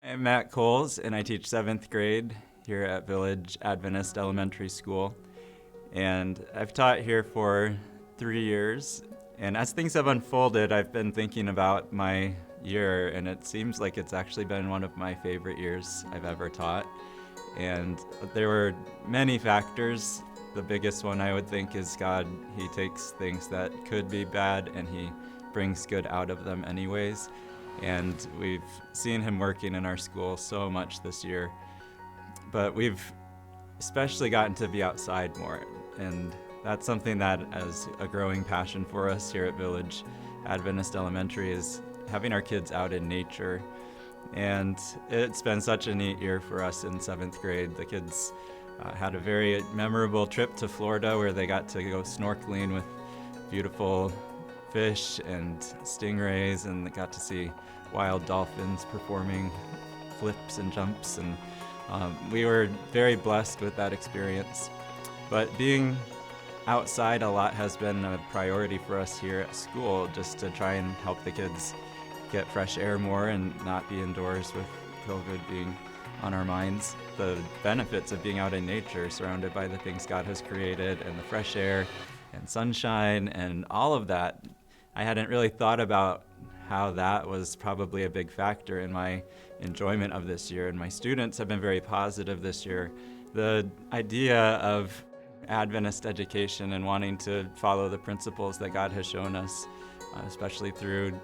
I'm Matt Kohls, and I teach 7th grade here at Village Adventist Elementary School. And I've taught here for 3 years. And as things have unfolded, I've been thinking about my year, and it seems like it's actually been one of my favorite years I've ever taught. And there were many factors. The biggest one I would think is God. He takes things that could be bad and He brings good out of them anyways. And we've seen Him working in our school so much this year. But we've especially gotten to be outside more. And that's something that is a growing passion for us here at Village Adventist Elementary, is having our kids out in nature. And it's been such a neat year for us in 7th grade. The kids had a very memorable trip to Florida where they got to go snorkeling with beautiful fish and stingrays, and they got to see wild dolphins performing flips and jumps, and we were very blessed with that experience. But being outside a lot has been a priority for us here at school, just to try and help the kids get fresh air more and not be indoors with COVID being on our minds. The benefits of being out in nature, surrounded by the things God has created, and the fresh air and sunshine and all of that, I hadn't really thought about how that was probably a big factor in my enjoyment of this year. And my students have been very positive this year. The idea of Adventist education and wanting to follow the principles that God has shown us, especially through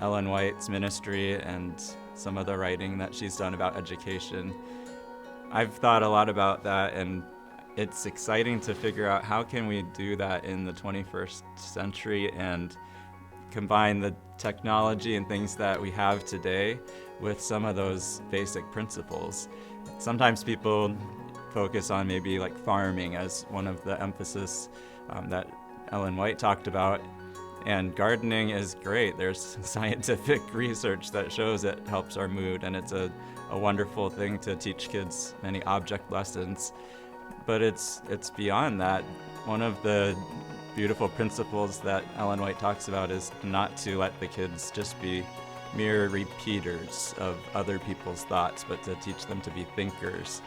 Ellen White's ministry and some of the writing that she's done about education. I've thought a lot about that, and it's exciting to figure out how can we do that in the 21st century and combine the technology and things that we have today with some of those basic principles. Sometimes people focus on maybe like farming as one of the emphasis that Ellen White talked about, and gardening is great. There's scientific research that shows it helps our mood, and it's a wonderful thing to teach kids many object lessons. But it's beyond that. One of the beautiful principles that Ellen White talks about is not to let the kids just be mere repeaters of other people's thoughts, but to teach them to be thinkers.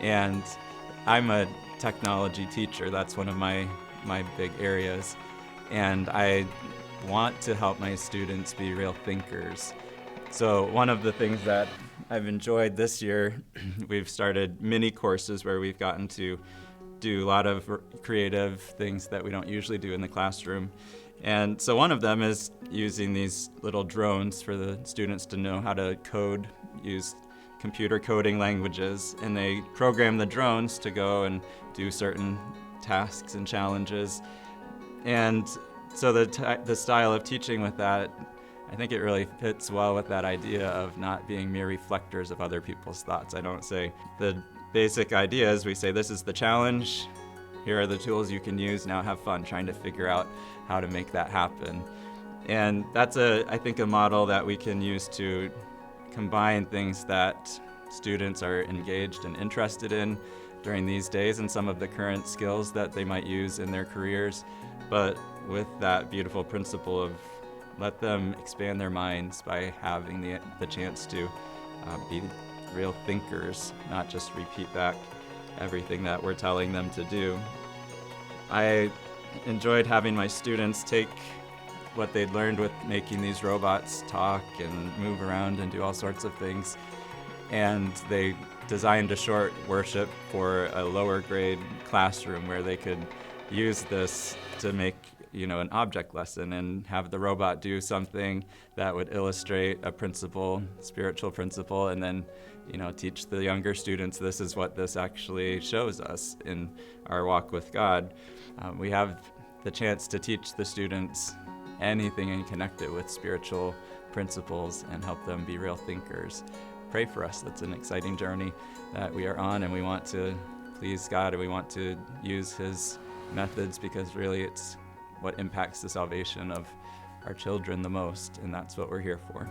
And I'm a technology teacher. That's one of my big areas. And I want to help my students be real thinkers. So one of the things that I've enjoyed this year, we've started mini courses where we've gotten to do a lot of creative things that we don't usually do in the classroom. And so one of them is using these little drones for the students to know how to code, use computer coding languages, and they program the drones to go and do certain tasks and challenges. And so the style of teaching with that, I think it really fits well with that idea of not being mere reflectors of other people's thoughts. I don't say the basic idea is we say, this is the challenge, here are the tools you can use, now have fun trying to figure out how to make that happen. And that's I think a model that we can use to combine things that students are engaged and interested in during these days and some of the current skills that they might use in their careers, but with that beautiful principle of let them expand their minds by having the chance to be real thinkers, not just repeat back everything that we're telling them to do. I enjoyed having my students take what they'd learned with making these robots talk and move around and do all sorts of things, and they designed a short worship for a lower grade classroom where they could use this to make an object lesson and have the robot do something that would illustrate a principle, spiritual principle, and then teach the younger students this is what this actually shows us in our walk with God. We have the chance to teach the students anything and connect it with spiritual principles and help them be real thinkers. Pray for us. That's an exciting journey that we are on, and we want to please God, and we want to use His methods because really it's what impacts the salvation of our children the most, and that's what we're here for.